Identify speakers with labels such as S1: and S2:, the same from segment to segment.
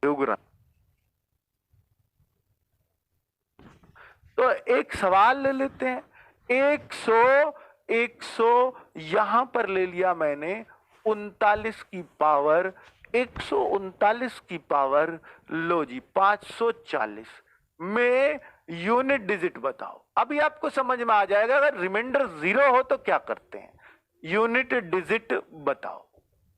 S1: दुगुना। तो एक सवाल ले लेते हैं। 100 यहां पर ले लिया मैंने 39 की पावर, 139 की पावर, लो जी 540 में यूनिट डिजिट बताओ। अभी आपको समझ में आ जाएगा। अगर रिमाइंडर 0 हो तो क्या करते हैं, यूनिट डिजिट बताओ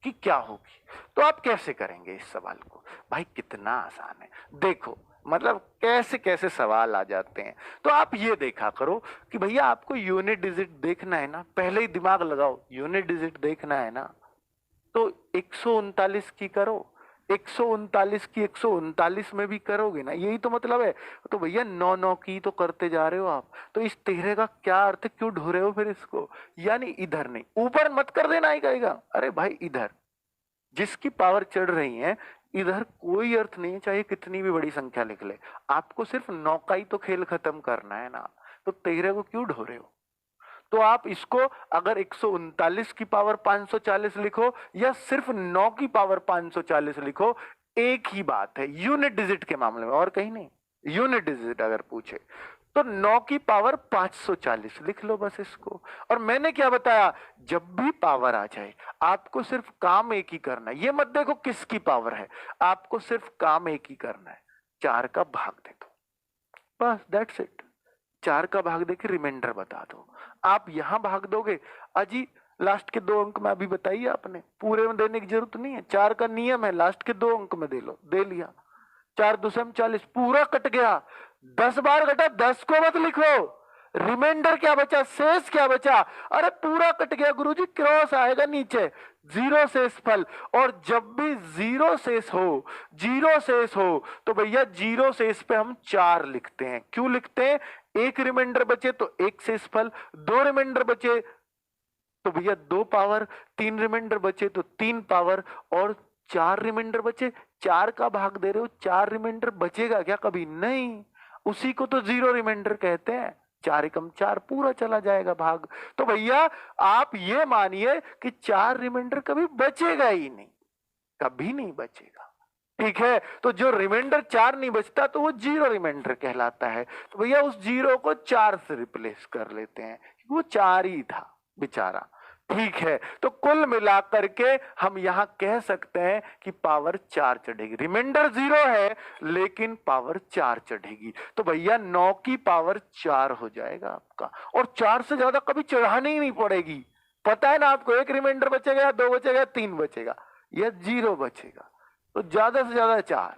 S1: कि क्या होगी। तो आप कैसे करेंगे इस सवाल को? भाई कितना आसान है, देखो मतलब कैसे कैसे सवाल आ जाते हैं। तो आप ये देखा करो कि भैया आपको यूनिट डिजिट देखना है ना, पहले ही दिमाग लगाओ, यूनिट डिजिट देखना है ना, तो 139 की करो, 139 की 139 में भी करोगे ना, यही तो मतलब है। तो भैया 9 की तो करते जा रहे हो आप, तो इस 13 का क्या अर्थ है, क्यों ढो रहे हो फिर इसको? यानी इधर नहीं, ऊपर मत कर देना ही कहेगा, अरे भाई इधर जिसकी पावर चढ़ रही है इधर कोई अर्थ नहीं है, चाहे कितनी भी बड़ी संख्या लिख ले, आपको सिर्फ 9 का ही तो खेल खत्म करना है ना, तो 13 को क्यों ढो रहे हो? तो आप इसको अगर 139 की पावर 540 लिखो या सिर्फ 9 की पावर 540 लिखो, एक ही बात है यूनिट डिजिट के मामले में, और कहीं नहीं। यूनिट डिजिट अगर पूछे तो 9 की पावर 540 लिख लो बस इसको। और मैंने क्या बताया, जब भी पावर आ जाए आपको सिर्फ काम एक ही करना है, ये मत देखो किसकी पावर है, आपको सिर्फ काम एक ही करना है, 4 का भाग दे दो, बस दैट्स इट। 4 का भाग देके रिमाइंडर बता दो। आप यहां भाग दोगे, अजी लास्ट के 2 अंक में अभी बताइए आपने, पूरे में देने की जरूरत नहीं है, 4 का नियम है लास्ट के 2 अंक में दे लो, दे लिया, 4 2 40, पूरा कट गया। 10 बार कटा, 10 को मत लिखो, रिमाइंडर क्या बचा, शेष क्या बचा, अरे पूरा कट गया गुरुजी, क्रॉस आएगा नीचे, जीरो शेष फल। और जब भी जीरो शेष हो, जीरो शेष हो तो भैया जीरो शेष पे हम 4 लिखते हैं। क्यों लिखते हैं? एक रिमाइंडर बचे तो एक शेष फल, 2 रिमाइंडर बचे तो भैया 2 पावर, 3 रिमाइंडर बचे तो 3 पावर, और 4 रिमाइंडर बचे, 4 का भाग दे रहे हो, 4 रिमाइंडर बचेगा क्या कभी? नहीं, उसी को तो जीरो रिमाइंडर कहते हैं, 4 एकम 4 पूरा चला जाएगा भाग। तो भैया आप ये मानिए कि 4 रिमाइंडर कभी बचेगा ही नहीं, कभी नहीं बचेगा। ठीक है, तो जो रिमाइंडर 4 नहीं बचता तो वो जीरो रिमाइंडर कहलाता है। तो भैया उस जीरो को 4 से रिप्लेस कर लेते हैं, वो 4 ही था बेचारा। ठीक है, तो कुल मिलाकर के हम यहां कह सकते हैं कि पावर 4 चढ़ेगी, रिमाइंडर 0 है लेकिन पावर 4 चढ़ेगी। तो भैया 9 की पावर 4 हो जाएगा आपका, और 4 से ज्यादा कभी चढ़ानी ही नहीं पड़ेगी। पता है ना आपको, एक रिमाइंडर बचेगा, 2 बचेगा, 3 बचेगा या 0 बचेगा, तो ज्यादा से ज्यादा 4।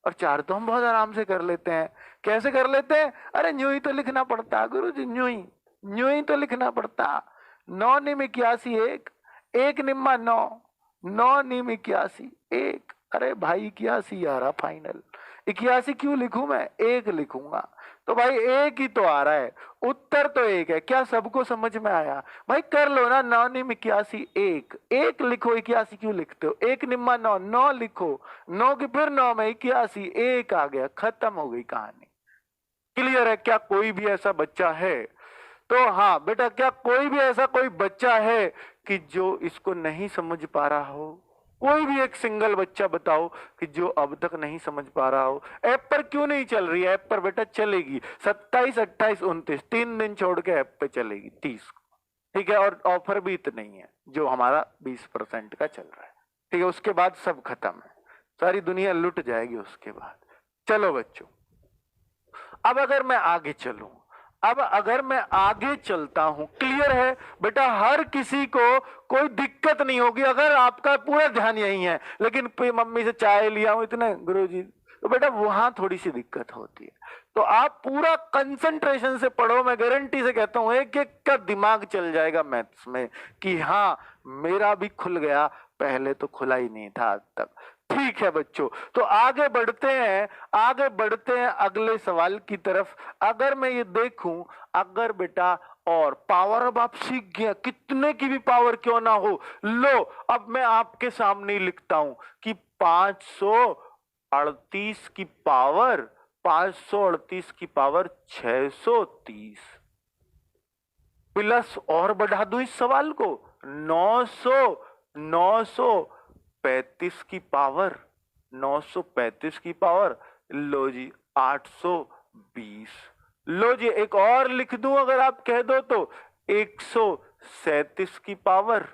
S1: और 4 तो हम बहुत आराम से कर लेते हैं। कैसे कर लेते हैं? अरे न्यू ही तो लिखना पड़ता गुरु जी, न्यू ही तो लिखना पड़ता। 9 निम 81 एक, एक निम्मा 9, 9 निम 81 एक, अरे भाई 81 आ रहा फाइनल, 81 क्यों लिखूं मैं, एक लिखूंगा। तो भाई एक ही तो आ रहा है, उत्तर तो एक है। क्या सबको समझ में आया? भाई कर लो ना, 9 निम 81 एक, एक लिखो, 81 क्यों लिखते हो, एक निम्मा 9, 9 लिखो, 9 की फिर 9 में 81, एक आ गया, खत्म हो गई कहानी। क्लियर है? क्या कोई भी ऐसा बच्चा है? तो हाँ बेटा, क्या कोई भी ऐसा कोई बच्चा है कि जो इसको नहीं समझ पा रहा हो? कोई भी एक सिंगल बच्चा बताओ कि जो अब तक नहीं समझ पा रहा हो। ऐप पर क्यों नहीं चल रही है? ऐप पर बेटा चलेगी 27, 28, 29, 3 दिन छोड़ के ऐप पे चलेगी 30 को। ठीक है, और ऑफर भी इतना ही है जो हमारा 20% का चल रहा है। ठीक है, उसके बाद सब खत्म है, सारी दुनिया लुट जाएगी उसके बाद। चलो बच्चों, अब अगर मैं आगे चलूं, अब अगर मैं आगे चलता हूं, क्लियर है बेटा, हर किसी को कोई दिक्कत नहीं होगी अगर आपका पूरा ध्यान यही है। लेकिन मम्मी से चाय लिया हूं इतने गुरुजी, तो बेटा वहां थोड़ी सी दिक्कत होती है। तो आप पूरा कंसंट्रेशन से पढ़ो, मैं गारंटी से कहता हूं एक एक का दिमाग चल जाएगा मैथ्स में कि हाँ मेरा भी खुल गया, पहले तो खुला ही नहीं था आज तक। ठीक है बच्चों, तो आगे बढ़ते हैं, आगे बढ़ते हैं अगले सवाल की तरफ। अगर मैं ये देखूं, अगर बेटा और पावर अब आप सीख गए, कितने की भी पावर क्यों ना हो, लो अब मैं आपके सामने लिखता हूं कि 538 की पावर, 538 की पावर 630 प्लस, और बढ़ा दू इस सवाल को, 935 की पावर 935 की पावर, लो जी 820। लो जी एक और लिख दूं अगर आप कह दो तो 137 की पावर,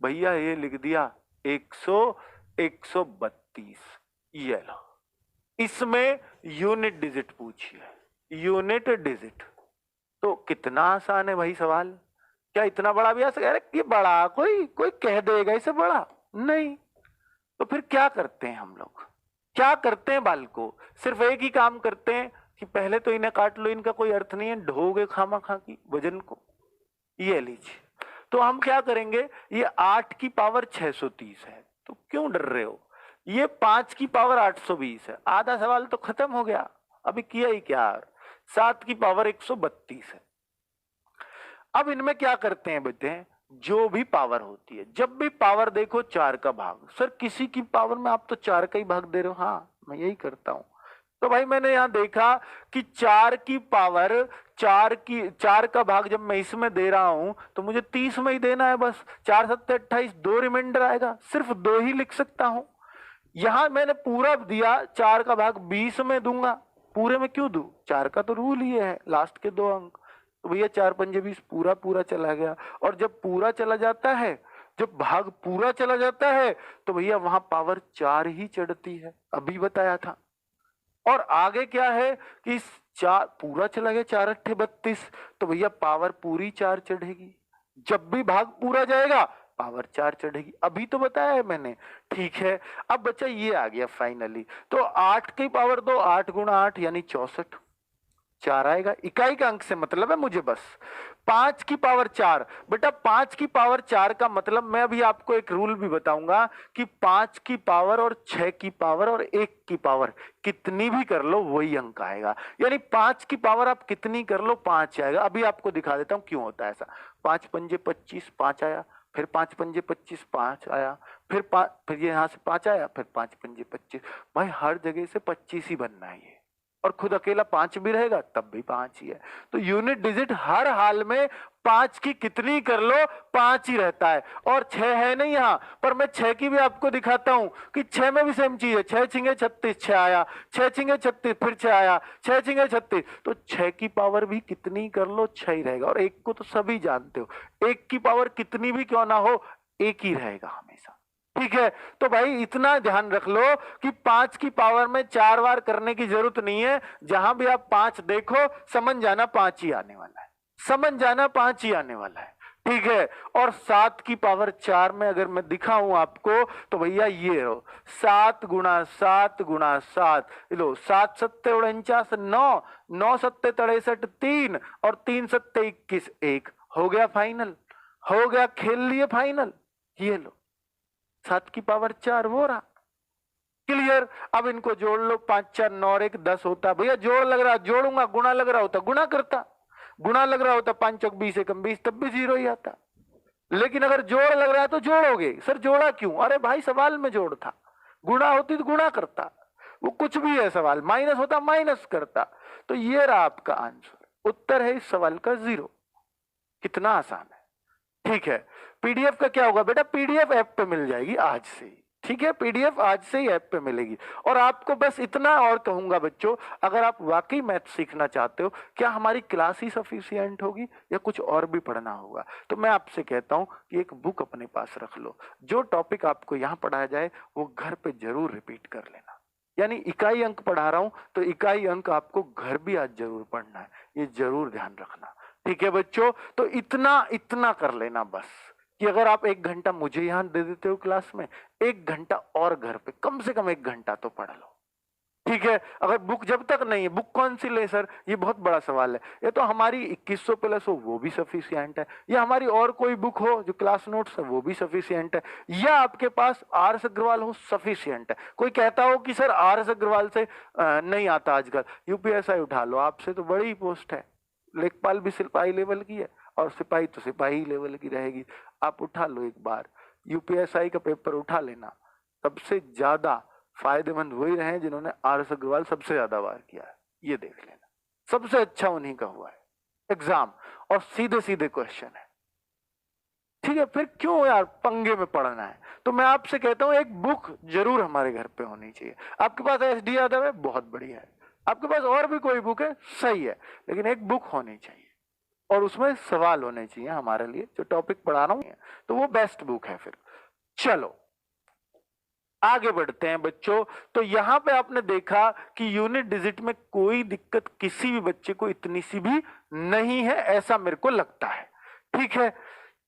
S1: भैया ये लिख दिया 132। ये लो, इसमें यूनिट डिजिट पूछिए, यूनिट डिजिट। तो कितना आसान है भाई सवाल, क्या इतना बड़ा भी आ सकता है? ये बड़ा कोई कोई कह देगा इसे बड़ा नहीं। तो फिर क्या करते हैं हम लोग, क्या करते हैं बालको, सिर्फ एक ही काम करते हैं कि पहले तो इन्हें काट लो, इनका कोई अर्थ नहीं है, ढोगे खामा खा की वजन को। ये लीजिए, तो हम क्या करेंगे, ये 8 की पावर 630 है, तो क्यों डर रहे हो, ये 5 की पावर 820 है, आधा सवाल तो खत्म हो गया, अभी किया ही क्या। 7 की पावर 132 है। अब इनमें क्या करते हैं बेटे, जो भी पावर होती है, जब भी पावर देखो 4 का भाग। सर किसी की पावर में आप तो 4 का ही भाग दे रहे हो। हाँ मैं यही करता हूं। तो भाई मैंने यहां देखा कि 4 की पावर 4 का भाग जब मैं इसमें दे रहा हूं तो मुझे 30 में ही देना है बस। 4 7 28, 2 रिमाइंडर आएगा, सिर्फ 2 ही लिख सकता हूं। यहां मैंने पूरा दिया, 4 का भाग 20 में दूंगा, पूरे में क्यों दूं, 4 का तो रूल ही है लास्ट के 2 अंक। तो भैया 4 पंजे 20, पूरा पूरा चला गया। और जब पूरा चला जाता है, जब भाग पूरा चला जाता है तो भैया वहां पावर 4 ही चढ़ती है, अभी बताया था। और आगे क्या है कि 4 पूरा चला गया, 4 अट्ठे 32, तो भैया पावर पूरी 4 चढ़ेगी। जब भी भाग पूरा जाएगा पावर 4 चढ़ेगी, अभी तो बताया है मैंने। ठीक है, अब बच्चा ये आ गया फाइनली, तो 8 की पावर दो, 8 गुणा 8 यानी 64, 4 आएगा, इकाई का अंक से मतलब है मुझे बस। 5 की पावर 4, बेटा 5 की पावर 4 का मतलब मैं अभी आपको एक रूल भी बताऊंगा कि 5 की पावर और 6 की पावर और 1 की पावर कितनी भी कर लो वही अंक आएगा। यानी 5 की पावर आप कितनी कर लो 5 आएगा। अभी आपको दिखा देता हूं क्यों होता है ऐसा। 5 पंजे 25, 5 आया, फिर 5 पंजे 25, 5 आया, फिर ये यहां से 5 आया, फिर 5 पंजे 25। भाई हर जगह से 25 ही बनना है ये, और खुद अकेला 5 भी रहेगा तब भी 5 ही है। तो यूनिट डिजिट हर हाल में 5 की कितनी कर लो 5 ही रहता है। और 6 है नहीं यहां पर, मैं 6 की भी आपको दिखाता हूं कि 6 में भी सेम चीज है। 6 छिंगे 36, 6 आया, 6 छिंगे 36, फिर 6 आया, 6 छिंगे 36, तो 6 की पावर भी कितनी कर लो 6 ही रहेगा। और 1 को तो सभी जानते हो, 1 की पावर कितनी भी क्यों ना हो 1 ही रहेगा हमेशा। ठीक है, तो भाई इतना ध्यान रख लो कि 5 की पावर में 4 बार करने की जरूरत नहीं है। जहां भी आप 5 देखो समझ जाना 5 ही आने वाला है, समझ जाना 5 ही आने वाला है। ठीक है, और 7 की पावर 4 में अगर मैं दिखाऊं आपको तो भैया ये हो 7 गुणा 7 गुणा 7, लो 7 सत्ते 49, 9 9 सत्ते 63, 3 और 3 सत्ते 21, 1 हो गया फाइनल, हो गया, खेल लिए फाइनल। ये लो 7 की पावर 4 वो रहा, क्लियर। अब इनको जोड़ लो, 5 4 9 और 1 10 होता। भैया जोड़ लग रहा जोड़ूंगा, गुणा लग रहा होता गुणा करता, गुणा लग रहा होता 5 चौक 20 एकम 20, तब भी 0 ही आता। लेकिन अगर जोड़ लग रहा है तो जोड़ोगे। सर जोड़ा क्यों, अरे भाई सवाल में जोड़ था, गुणा होती तो गुणा करता, वो कुछ भी है सवाल, माइनस होता माइनस करता। तो ये रहा आपका आंसर, उत्तर है इस सवाल का 0। कितना आसान है। ठीक है, पीडीएफ का क्या होगा बेटा, पीडीएफ ऐप पे मिल जाएगी आज से ही। ठीक है, पीडीएफ आज से ही ऐप पे मिलेगी। और आपको बस इतना और कहूंगा बच्चों, अगर आप वाकई मैथ सीखना चाहते हो, क्या हमारी क्लास ही सफिशिएंट होगी या कुछ और भी पढ़ना होगा, तो मैं आपसे कहता हूं कि एक बुक अपने पास रख लो। जो टॉपिक आपको यहाँ पढ़ाया जाए वो घर पे जरूर रिपीट कर लेना। यानी इकाई अंक पढ़ा रहा हूं तो इकाई अंक आपको घर भी आज जरूर पढ़ना है, ये जरूर ध्यान रखना। ठीक है बच्चों, तो इतना इतना कर लेना बस कि अगर आप 1 घंटा मुझे यहां दे देते हो क्लास में, 1 घंटा और घर पे कम से कम 1 घंटा तो पढ़ लो। ठीक है, अगर बुक जब तक नहीं है, बुक कौन सी ले सर, ये बहुत बड़ा सवाल है। ये तो हमारी 2100 प्लस हो वो भी सफिशिएंट है, या हमारी और कोई बुक हो जो क्लास नोट्स है वो भी सफिशिएंट है, या आपके पास आर एस अग्रवाल हो सफिशिएंट है। कोई कहता हो कि सर आर एस अग्रवाल से नहीं आता आजकल, यूपीएसआई उठा लो, आपसे तो बड़ी पोस्ट है, लेखपाल भी सिपाही लेवल की है और सिपाही तो सिपाही लेवल की रहेगी। आप उठा लो एक बार, यूपीएसआई का पेपर उठा लेना। सबसे ज्यादा फायदेमंद वही रहे जिन्होंने आर एस अग्रवाल सबसे ज्यादा बार किया है, ये देख लेना, सबसे अच्छा उन्हीं का हुआ है एग्जाम, और सीधे सीधे क्वेश्चन है। ठीक है, फिर क्यों यार पंगे में पड़ना है। तो मैं आपसे कहता हूं एक बुक जरूर हमारे घर पे होनी चाहिए। आपके पास एसडी यादव है, बहुत बढ़िया है। आपके पास और भी कोई बुक है, सही है, लेकिन एक बुक होनी चाहिए और उसमें सवाल होने चाहिए हमारे लिए, जो टॉपिक पढ़ा रहा हूं तो वो बेस्ट बुक है। फिर चलो आगे बढ़ते हैं बच्चों। तो यहां पे आपने देखा कि यूनिट डिजिट में कोई दिक्कत किसी भी बच्चे को इतनी सी भी नहीं है, ऐसा मेरे को लगता है। ठीक है,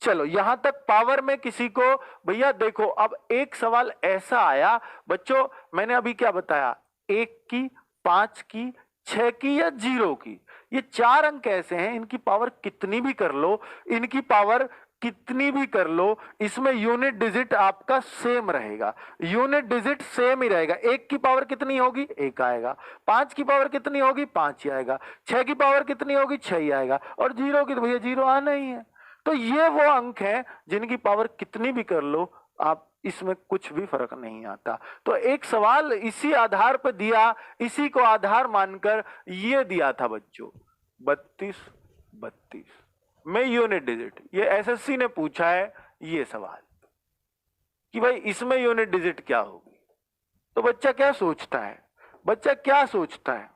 S1: चलो यहां तक पावर में किसी को, भैया देखो अब एक सवाल ऐसा आया बच्चों, मैंने अभी क्या बताया, 1 की, 5 की, 6 की या 0 की, ये 4 अंक ऐसे हैं, इनकी पावर कितनी भी कर लो, इनकी पावर कितनी भी कर लो, इसमें यूनिट डिजिट आपका सेम रहेगा, यूनिट डिजिट सेम ही रहेगा। 1 की पावर कितनी होगी, 1 आएगा। 5 की पावर कितनी होगी, 5 ही आएगा। 6 की पावर कितनी होगी, 6 ही आएगा। और 0 की तो भैया 0 आना ही है। तो ये वो अंक हैं जिनकी पावर कितनी भी कर लो, आप इसमें कुछ भी फर्क नहीं आता। तो एक सवाल इसी आधार पर दिया, इसी को आधार मानकर ये दिया था बच्चों, 32 32 में यूनिट डिजिट। ये एसएससी ने पूछा है ये सवाल कि भाई इसमें यूनिट डिजिट क्या होगी। तो बच्चा क्या सोचता है, बच्चा क्या सोचता है,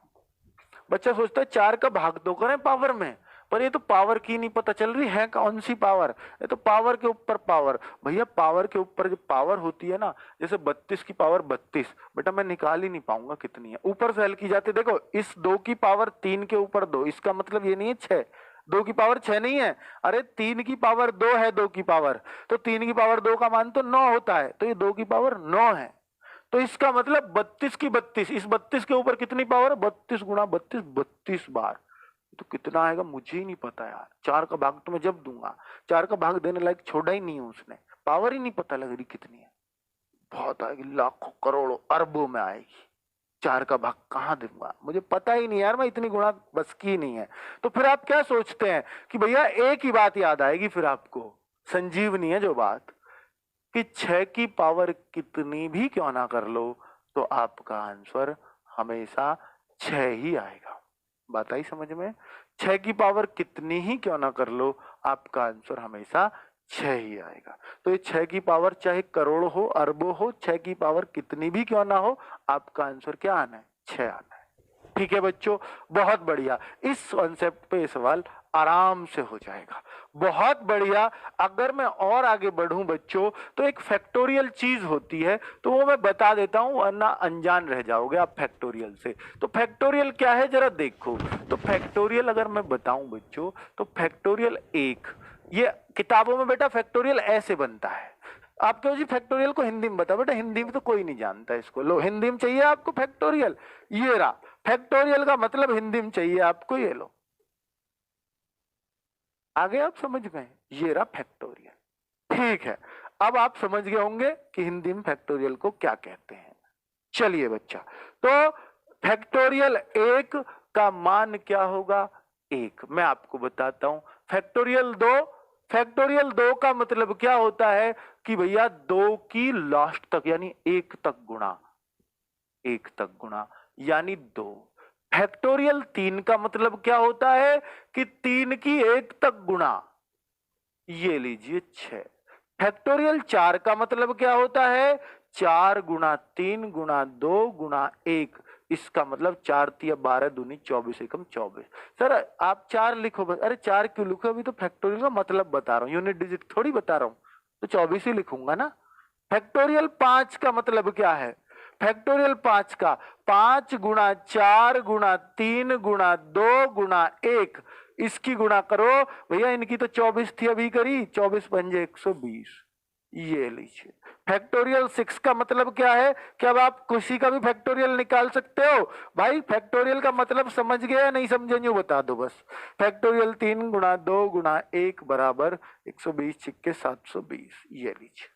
S1: बच्चा सोचता है 4 का भाग 2 करें पावर में, पर ये तो पावर की नहीं पता चल रही है, कौन सी पावर, ये तो पावर के ऊपर पावर। भैया पावर के ऊपर जो पावर होती है ना, जैसे 32 की पावर 32, बेटा मैं निकाल ही नहीं पाऊंगा कितनी है, ऊपर से हल की जाती है। देखो इस 2 की पावर 3 के ऊपर 2, इसका मतलब ये नहीं है 6, 2 की पावर 6 नहीं है, अरे 3 की पावर 2 है, 2 की पावर, तो 3 की पावर 2 का मान तो 9 होता है, तो ये 2 की पावर 9 है। तो इसका मतलब 32 की 32, इस 32 के ऊपर कितनी पावर, 32 गुणा 32, 32 बार। तो कितना आएगा मुझे ही नहीं पता यार, 4 का भाग तो मैं जब दूंगा, 4 का भाग देने लायक छोड़ा ही नहीं है उसने, पावर ही नहीं पता लग रही कितनी है। बहुत आएगी, लाखों करोड़ों अरबों में आएगी। 4 का भाग कहां दूंगा, मुझे पता ही नहीं यार, मैं इतनी गुणा बस की नहीं है। तो फिर आप क्या सोचते हैं कि भैया एक ही बात याद आएगी फिर आपको, संजीवनी है जो बात, कि 6 की पावर कितनी भी क्यों ना कर लो तो आपका आंसर हमेशा 6 ही आएगा। बात आई समझ में, 6 की पावर कितनी ही क्यों ना कर लो आपका आंसर हमेशा 6 ही आएगा। तो ये 6 की पावर चाहे करोड़ हो, अरबों हो, 6 की पावर कितनी भी क्यों ना हो, आपका आंसर क्या आना है, 6 आना है। ठीक है बच्चों, बहुत बढ़िया, इस कॉन्सेप्ट पे सवाल आराम से हो जाएगा, बहुत बढ़िया। अगर मैं और आगे बढ़ूं बच्चों, तो एक फैक्टोरियल चीज होती है, तो वो मैं बता देता हूं वरना अनजान रह जाओगे आप फैक्टोरियल से। तो फैक्टोरियल क्या है जरा देखो। तो फैक्टोरियल अगर मैं बताऊं बच्चों, तो फैक्टोरियल 1, ये किताबों में बेटा फैक्टोरियल ऐसे बनता है। आप कहो जी फैक्टोरियल को हिंदी में बताओ, बेटा हिंदी में तो कोई नहीं जानता इसको, लो हिंदी में चाहिए आपको फैक्टोरियल, ये रहा फैक्टोरियल का मतलब हिंदी में चाहिए आपको, ये लो, आगे आप समझ गए, ये रहा फैक्टोरियल। ठीक है, अब आप समझ गए होंगे कि हिंदी में फैक्टोरियल को क्या कहते हैं। चलिए बच्चा, तो फैक्टोरियल 1 का मान क्या होगा, 1। मैं आपको बताता हूं फैक्टोरियल 2, फैक्टोरियल 2 का मतलब क्या होता है कि भैया 2 की लास्ट तक यानी 1 तक गुणा, 1 तक गुणा यानी 2। फैक्टोरियल 3 का मतलब क्या होता है कि 3 की 1 तक गुणा, ये लीजिए 6। फैक्टोरियल 4 का मतलब क्या होता है, 4 गुणा 3 गुणा 2 गुणा 1, इसका मतलब 4 तिया 12 दूनी 24 एकम 24। सर आप 4 लिखो बस, अरे 4 क्यों लिखो, अभी तो फैक्टोरियल का मतलब बता रहा हूं, यूनिट डिजिट थोड़ी बता रहा हूं, तो 24 ही लिखूंगा ना। फैक्टोरियल 5 का मतलब क्या है, फैक्टोरियल 5 का 5 गुणा 4 गुणा 3 गुणा 2 गुणा 1, इसकी गुणा करो भैया, इनकी तो 24 थी अभी करी, 24 पंजे 120, ये लीजिए। फैक्टोरियल 6 का मतलब क्या है कि अब आप किसी का भी फैक्टोरियल निकाल सकते हो। भाई फैक्टोरियल का मतलब समझ गए या नहीं समझे, यूं बता दो बस। फैक्टोरियल 3 गुणा 2 गुणा 1 बराबर 120 छिक्के 720, ये लीजिए।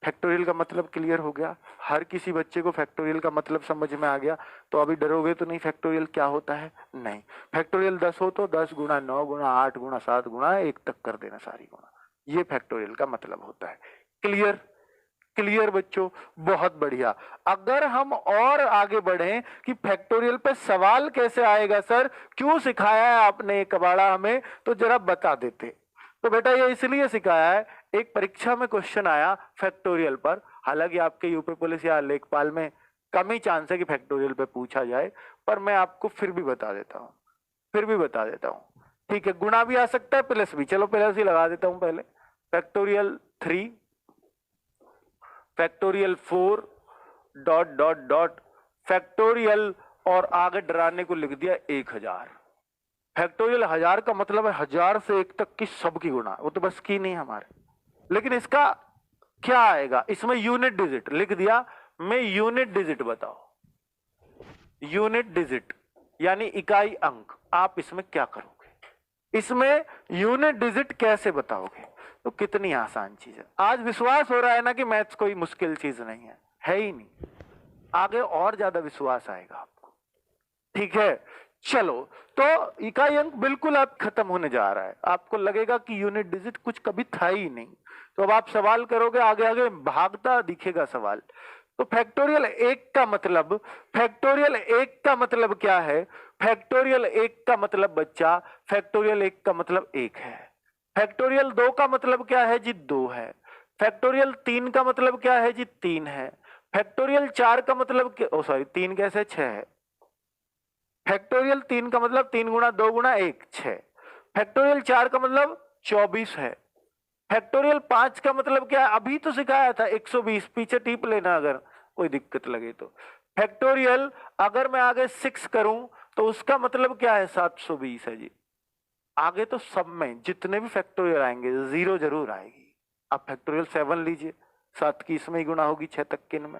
S1: फैक्टोरियल का मतलब क्लियर हो गया, हर किसी बच्चे को फैक्टोरियल का मतलब समझ में आ गया। तो अभी डरोगे तो नहीं फैक्टोरियल क्या होता है, नहीं। फैक्टोरियल 10 हो तो 10 गुणा 9 गुणा 8 गुणा 7 गुणा 1 तक कर देना सारी गुणा, ये फैक्टोरियल का मतलब होता है। क्लियर, क्लियर बच्चों, बहुत बढ़िया। अगर हम और आगे बढ़े कि फैक्टोरियल पे सवाल कैसे आएगा सर, क्यों सिखाया है आपने कबाड़ा हमें, तो जरा बता देते। तो बेटा ये इसलिए सिखाया है, एक परीक्षा में क्वेश्चन आया फैक्टोरियल पर, हालांकि आपके यूपी पुलिस या लेखपाल में कम ही चांस है कि फैक्टोरियल पे पूछा जाए, पर मैं आपको फिर भी बता देता हूँ, ठीक है। गुणा भी आ सकता है, प्लस भी, चलो प्लस ही लगा देता हूं पहले। Factorial 3, factorial 4, dot dot dot, factorial, और आगे डराने को लिख दिया 1000। फैक्टोरियल 1000 का मतलब है 1000 से 1 तक की सबकी गुणा, वो तो बस की नहीं हमारे। लेकिन इसका क्या आएगा, इसमें यूनिट डिजिट लिख दिया। मैं यूनिट डिजिट बताओ, यूनिट डिजिट यानी इकाई अंक, आप इसमें क्या करोगे, इसमें यूनिट डिजिट कैसे बताओगे? तो कितनी आसान चीज है। आज विश्वास हो रहा है ना कि मैथ्स कोई मुश्किल चीज नहीं है ही नहीं। आगे और ज्यादा विश्वास आएगा आपको, ठीक है। चलो, तो इकाई अंक बिल्कुल अब खत्म होने जा रहा है, आपको लगेगा कि यूनिट डिजिट कुछ कभी था ही नहीं। तो अब आप सवाल करोगे, आगे आगे भागता दिखेगा सवाल। तो फैक्टोरियल 1 का मतलब, फैक्टोरियल 1 का मतलब क्या है? फैक्टोरियल 1 का मतलब बच्चा, फैक्टोरियल 1 का मतलब 1 है। फैक्टोरियल 2 का मतलब क्या है जी? 2 है। फैक्टोरियल 3 का मतलब क्या है जी? 3 है। फैक्टोरियल 4 का मतलब क्या, ओ सॉरी 3 कैसे, 6 है। फैक्टोरियल 3 का मतलब 3 गुणा 2 गुणा 1, 6। फैक्टोरियल 4 का मतलब 24 है। फैक्टोरियल 5 का मतलब क्या है? अभी तो सिखाया था 120, पीछे टिप लेना अगर कोई दिक्कत लगे तो। फैक्टोरियल अगर मैं आगे 6 करूं तो उसका मतलब क्या है? 720 है जी। आगे तो सब में जितने भी फैक्टोरियल आएंगे जीरो जरूर आएगी। आप फैक्टोरियल 7 लीजिए, 7 की इसमें ही गुणा होगी 6 तक के इनमें,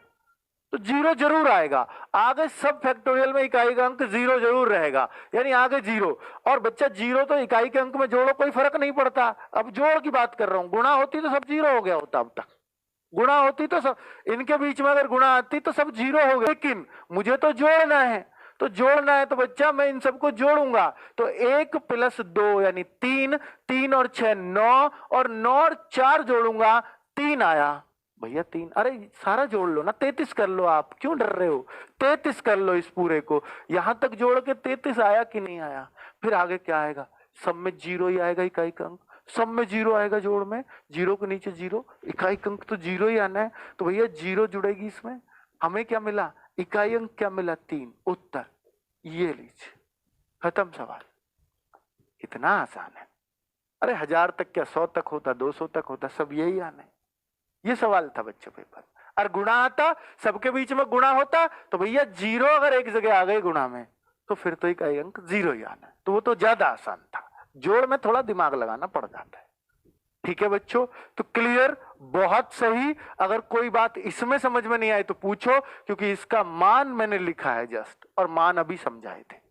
S1: तो जीरो जरूर आएगा। आगे सब फैक्टोरियल में इकाई का अंक जीरो जरूर रहेगा, यानी आगे जीरो। और बच्चा जीरो तो इकाई के अंक में जोड़ो, कोई फर्क नहीं पड़ता। अब जोड़ की बात कर रहा हूं, गुणा होती तो सब जीरो हो गया होता अब तक। गुणा होती तो सब, इनके बीच में अगर गुणा आती तो सब जीरो हो गया, लेकिन मुझे तो जोड़ना है। तो जोड़ना है तो बच्चा मैं इन सबको जोड़ूंगा। तो 1 + 2 यानी 3, 3 और 6 9, और 9 और 4 जोड़ूंगा, 3 आया भैया 3। अरे सारा जोड़ लो ना, 33 कर लो, आप क्यों डर रहे हो? 33 कर लो इस पूरे को, यहां तक जोड़ के 33 आया कि नहीं आया? फिर आगे क्या आएगा? सब में जीरो ही आएगा इकाई का अंक, सब में जीरो आएगा जोड़ में, जीरो के नीचे जीरो, इकाई अंक तो जीरो ही आना है। तो भैया जीरो जुड़ेगी इसमें। हमें क्या मिला? इकाई अंक क्या मिला? 3। उत्तर ये लीजिए, खत्म सवाल। कितना आसान है। अरे 1000 तक क्या, 100 तक होता, 200 तक होता, सब यही आना है। ये सवाल था बच्चों पेपर। और गुणा आता, सबके बीच में गुणा होता, तो भैया जीरो अगर एक जगह आ गए गुणा में तो फिर तो इकाई अंक जीरो ही आना है। तो वो तो ज्यादा आसान था, जोड़ में थोड़ा दिमाग लगाना पड़ जाता है। ठीक है बच्चों, तो क्लियर, बहुत सही। अगर कोई बात इसमें समझ में नहीं आई तो पूछो, क्योंकि इसका मान मैंने लिखा है जस्ट, और मान अभी समझाए थे।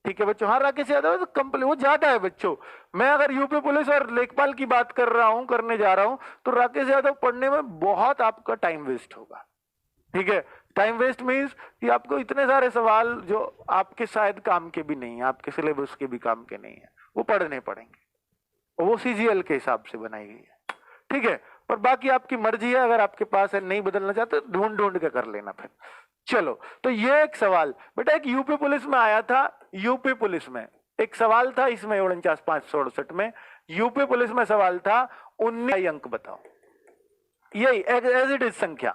S1: ठीक है बच्चों। हाँ राकेश यादव तो कंप्लीट, वो ज्यादा है बच्चों। मैं अगर यूपी पुलिस और लेखपाल की बात कर रहा हूं, करने जा रहा हूं, तो राकेश यादव पढ़ने में बहुत आपका टाइम वेस्ट होगा। ठीक है, टाइम वेस्ट मीन्स कि आपको इतने सारे सवाल जो आपके शायद काम के भी नहीं है, आपके सिलेबस के भी काम के नहीं है, वो पढ़ने पड़ेंगे। वो सीजीएल के हिसाब से बनाई गई है। ठीक है, पर बाकी आपकी मर्जी है, अगर आपके पास है, नहीं बदलना चाहते ढूंढ ढूंढ के कर लेना फिर। चलो, तो ये एक सवाल बेटा एक यूपी पुलिस में आया था। यूपी पुलिस में एक सवाल था, इसमें 49,568 में यूपी पुलिस में सवाल था, 19 अंक बताओ। यही एज इट इज संख्या,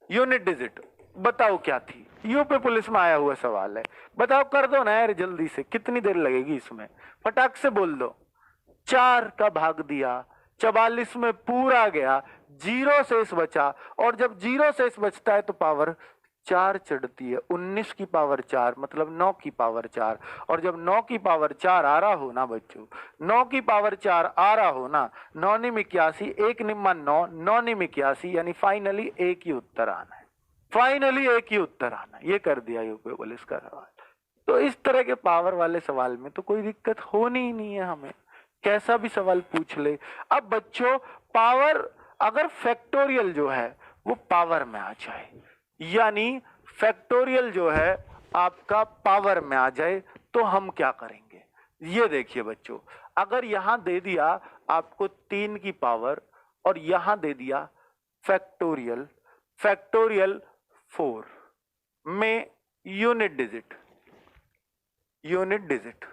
S1: यूनिट डिजिट बताओ क्या थी। यूपी पुलिस में आया हुआ सवाल है, बताओ। कर दो ना यार जल्दी से, कितनी देर लगेगी इसमें, फटाक से बोल दो। 4 का भाग दिया, 44 में पूरा गया, जीरो शेष बचा, और जब जीरो शेष बचता है तो पावर 4 चढ़ती है। 19 की पावर 4 मतलब 9 की पावर 4, और जब 9 की पावर 4 आ रहा हो ना बच्चों, 9 की पावर 4 आ रहा हो ना, 9 निम 81, 1 निम्मा 9, 9 निम 81, यानी फाइनली एक ही उत्तर आना है। फाइनली एक ही उत्तर आना, ये कर दिया यूपी पुलिस का सवाल। तो इस तरह के पावर वाले सवाल में तो कोई दिक्कत होनी ही नहीं है हमें, कैसा भी सवाल पूछ ले। अब बच्चों पावर, अगर फैक्टोरियल जो है वो पावर में आ जाए, यानी फैक्टोरियल जो है आपका पावर में आ जाए, तो हम क्या करेंगे? ये देखिए बच्चों, अगर यहां दे दिया आपको 3 की पावर, और यहां दे दिया फैक्टोरियल, फैक्टोरियल 4 में unit digit, unit digit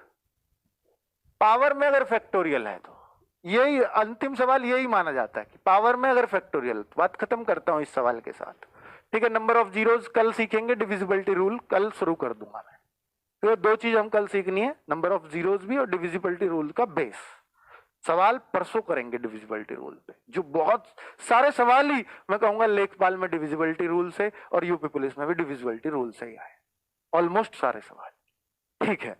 S1: power में अगर फैक्टोरियल है तो यही अंतिम सवाल यही माना जाता है कि पावर में अगर फैक्टोरियल, बात खत्म करता हूं इस सवाल के साथ, ठीक है। नंबर ऑफ जीरोस कल सीखेंगे, डिविजिबिलिटी रूल कल शुरू कर दूंगा मैं। तो ये दो चीज हम कल सीखनी है, नंबर ऑफ जीरोस भी और डिविजिबिलिटी रूल का बेस। सवाल परसों करेंगे डिविजिबिलिटी रूल पे, जो बहुत सारे सवाल ही मैं कहूंगा लेखपाल में डिविजिबिलिटी रूल से और यूपी पुलिस में भी डिविजिबिलिटी रूल से ही आए, ऑलमोस्ट सारे सवाल, ठीक है।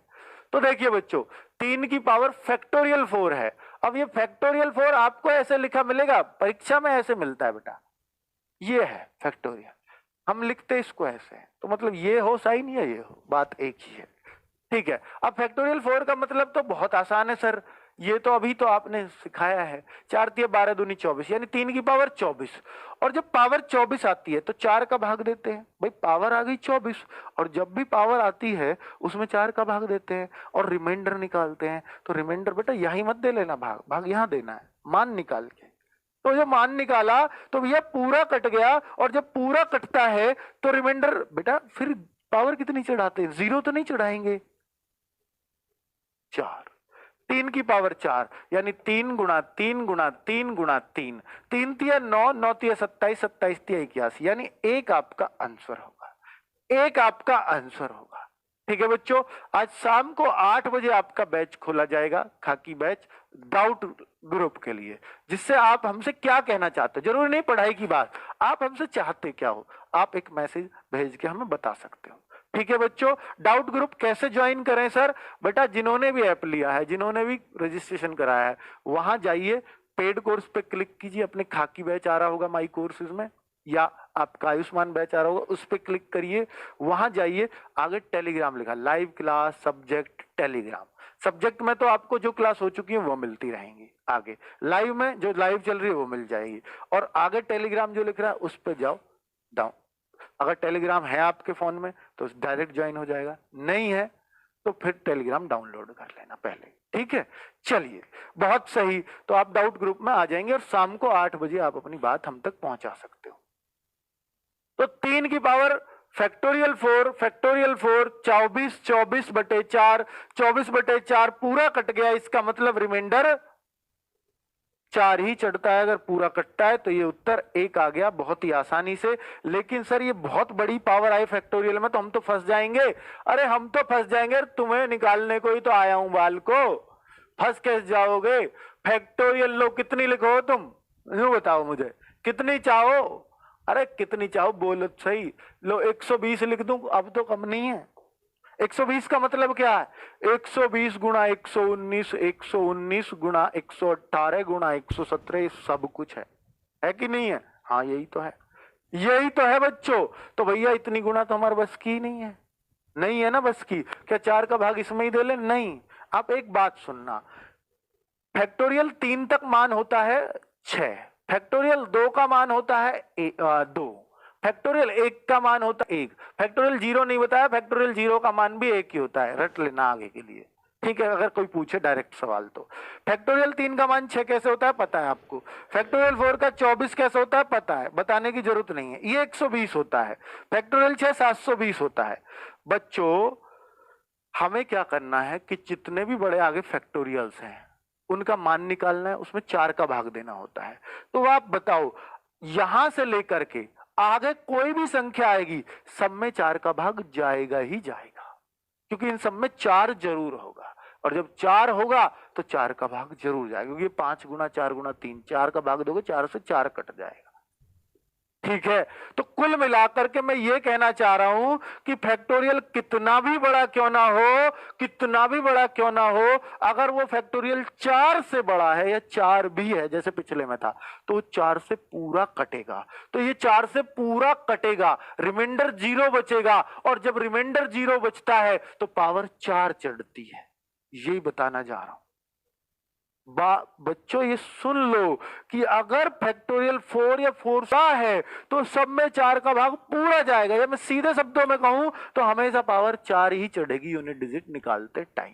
S1: तो देखिए बच्चों, 3 की पावर फैक्टोरियल 4 है। अब ये फैक्टोरियल 4 आपको ऐसे लिखा मिलेगा, परीक्षा में ऐसे मिलता है बेटा, ये है फैक्टोरियल, हम लिखते इसको ऐसे, तो मतलब ये हो साइन या ये हो, बात एक ही है, ठीक है। अब फैक्टोरियल 4 का मतलब तो बहुत आसान है सर, ये तो अभी तो आपने सिखाया है, 4 तिया 12 दूनी 24, यानी 3 की पावर 24। और जब पावर 24 आती है तो 4 का भाग देते हैं, भाई पावर आ गई 24, और जब भी पावर आती है उसमें 4 का भाग देते हैं और रिमाइंडर निकालते हैं। तो रिमाइंडर बेटा यही मत दे लेना, भाग भाग यहां देना है, मान निकाल के। तो जब मान निकाला तो भैया पूरा कट गया, और जब पूरा कटता है तो रिमाइंडर बेटा फिर पावर कितनी चढ़ाते हैं, 0 तो नहीं चढ़ाएंगे, 4। 3 की पावर 4, यानी 3 गुणा 3 गुणा 3 गुणा 3, 3 तिया 9, 9 तिया 27, 27 तिया 81, यानी एक आपका आंसर होगा, एक आपका आंसर होगा, ठीक है बच्चों। आज शाम को 8 बजे आपका बैच खोला जाएगा, खाकी बैच डाउट ग्रुप के लिए, जिससे आप हमसे क्या कहना चाहते हो, जरूरी नहीं पढ़ाई की बात, आप हमसे चाहते क्या हो, आप एक मैसेज भेज के हमें बता सकते हो, ठीक है बच्चों। डाउट ग्रुप कैसे ज्वाइन करें सर, बेटा जिन्होंने भी ऐप लिया है, जिन्होंने भी रजिस्ट्रेशन कराया है, वहां जाइए, पेड कोर्स पे क्लिक कीजिए, अपने खाकी बैच आ रहा होगा माई कोर्सेज में, या आपका आयुष्मान बैच आ रहा होगा, उस पर क्लिक करिए, वहां जाइए, आगे टेलीग्राम लिखा, live class subject Telegram. Subject में तो आपको जो क्लास हो चुकी है वो मिलती रहेंगी, आगे लाइव में जो लाइव चल रही है वो मिल जाएगी, और आगे टेलीग्राम जो लिख रहा है उस पर जाओ डाउन। अगर टेलीग्राम है आपके फोन में तो डायरेक्ट ज्वाइन हो जाएगा, नहीं है तो फिर टेलीग्राम डाउनलोड कर लेना पहले, ठीक है। चलिए बहुत सही, तो आप डाउट ग्रुप में आ जाएंगे और शाम को 8 बजे आप अपनी बात हम तक पहुंचा सकते हो। तो 3 की पावर फैक्टोरियल 4, फैक्टोरियल 4 24, 24 बटे 4, 24 बटे 4 पूरा कट गया, इसका मतलब रिमाइंडर 4 ही चढ़ता है, अगर पूरा कटता है तो ये उत्तर 1 आ गया बहुत ही आसानी से। लेकिन सर ये बहुत बड़ी पावर आई फैक्टोरियल में, तो हम तो फंस जाएंगे, अरे हम तो फंस जाएंगे, तुम्हें निकालने को ही तो आया हूं बाल को, फंस कैसे जाओगे। फैक्टोरियल लो कितनी लिखो तुम, यूं बताओ मुझे कितनी चाहो, अरे कितनी चाहो बोलो सही, लो 120 लिख दूं, अब तो कम नहीं है। 120 का मतलब क्या है, 120 गुणा 119, 119 गुणा 118 गुणा 117, सब कुछ है कि नहीं है, हाँ यही तो है, यही तो है बच्चों। तो भैया इतनी गुणा तो हमारे बस की नहीं है, नहीं है ना बस की, क्या 4 का भाग इसमें ही दे ले, नहीं। आप एक बात सुनना, फैक्टोरियल 3 तक मान होता है 6, फैक्टोरियल 2 का मान होता है 2, फैक्टोरियल 1 का मान होता है 1, फैक्टोरियल 0 नहीं बताया, फैक्टोरियल 0 का मान भी 1 ही होता है, रट लेना आगे के लिए, ठीक है, अगर कोई पूछे डायरेक्ट सवाल तो। फैक्टोरियल 3 का मान 6 कैसे होता है पता है आपको, फैक्टोरियल 4 का 24 कैसे होता है पता है, बताने की जरूरत नहीं है, ये 120 होता है, फैक्टोरियल 6 720 होता है। बच्चों हमें क्या करना है कि जितने भी बड़े आगे फैक्टोरियल्स हैं उनका मान निकालना है, उसमें 4 का भाग देना होता है। तो आप बताओ यहां से लेकर के आगे कोई भी संख्या आएगी, सब में 4 का भाग जाएगा ही जाएगा, क्योंकि इन सब में 4 जरूर होगा, और जब 4 होगा तो 4 का भाग जरूर जाएगा, क्योंकि 5 गुना 4 गुना 3, 4 का भाग दोगे 4 से 4 कट जाएगा, ठीक है। तो कुल मिलाकर के मैं ये कहना चाह रहा हूं कि फैक्टोरियल कितना भी बड़ा क्यों ना हो, कितना भी बड़ा क्यों ना हो, अगर वो फैक्टोरियल 4 से बड़ा है या 4 भी है जैसे पिछले में था, तो 4 से पूरा कटेगा, तो ये 4 से पूरा कटेगा, रिमाइंडर 0 बचेगा, और जब रिमाइंडर 0 बचता है तो पावर 4 चढ़ती है, यही बताना जा रहा हूं। बच्चों ये सुन लो कि अगर फैक्टोरियल 4 या 4 है तो सब में 4 का भाग पूरा जाएगा, या मैं सीधे शब्दों में कहूं तो हमेशा पावर 4 ही चढ़ेगी यूनिट डिजिट निकालते टाइम,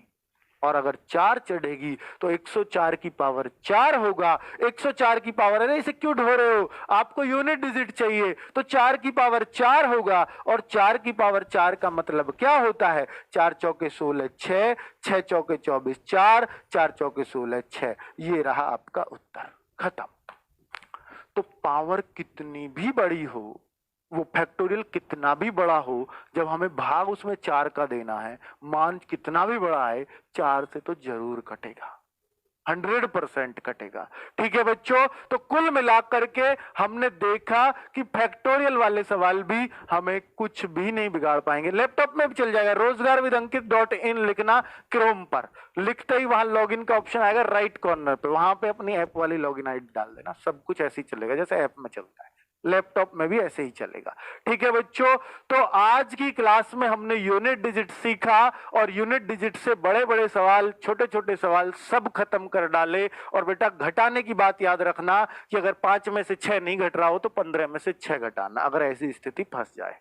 S1: और अगर 4 चढ़ेगी तो 104 की पावर 4 होगा। 104 की पावर, अरे इसे क्यों ढो रहे हो, आपको यूनिट डिजिट चाहिए, तो 4 की पावर 4 होगा। और 4 की पावर 4 का मतलब क्या होता है, 4 चौके 16 6, 6 चौके 24 4, 4 चौके 16 6। ये रहा आपका उत्तर, खत्म। तो पावर कितनी भी बड़ी हो, वो फैक्टोरियल कितना भी बड़ा हो, जब हमें भाग उसमें 4 का देना है, मान कितना भी बड़ा है, 4 से तो जरूर कटेगा, 100% कटेगा। ठीक है बच्चों, तो कुल मिलाकर के हमने देखा कि फैक्टोरियल वाले सवाल भी हमें कुछ भी नहीं बिगाड़ पाएंगे। लैपटॉप में भी चल जाएगा, रोजगार विद अंकित.in लिखना, क्रोम पर लिखते ही वहां लॉगिन का ऑप्शन आएगा राइट कॉर्नर पे, वहां पे अपनी ऐप वाली लॉगिन आईडी डाल देना, सब कुछ ऐसे ही चलेगा जैसे ऐप में चलता है, लैपटॉप में भी ऐसे ही चलेगा। ठीक है बच्चों, तो आज की क्लास में हमने यूनिट डिजिट सीखा और यूनिट डिजिट से बड़े बड़े सवाल, छोटे छोटे सवाल सब खत्म कर डाले। और बेटा घटाने की बात याद रखना कि अगर 5 में से 6 नहीं घट रहा हो तो 15 में से 6 घटाना, अगर ऐसी स्थिति फंस जाए,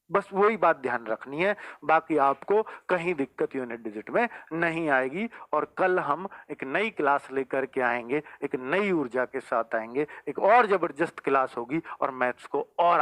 S1: बस वही बात ध्यान रखनी है, बाकी आपको कहीं दिक्कत यूनिट डिजिट में नहीं आएगी। और कल हम एक नई क्लास लेकर के आएंगे, एक नई ऊर्जा के साथ आएंगे, एक और जबरदस्त क्लास होगी और मैथ्स को और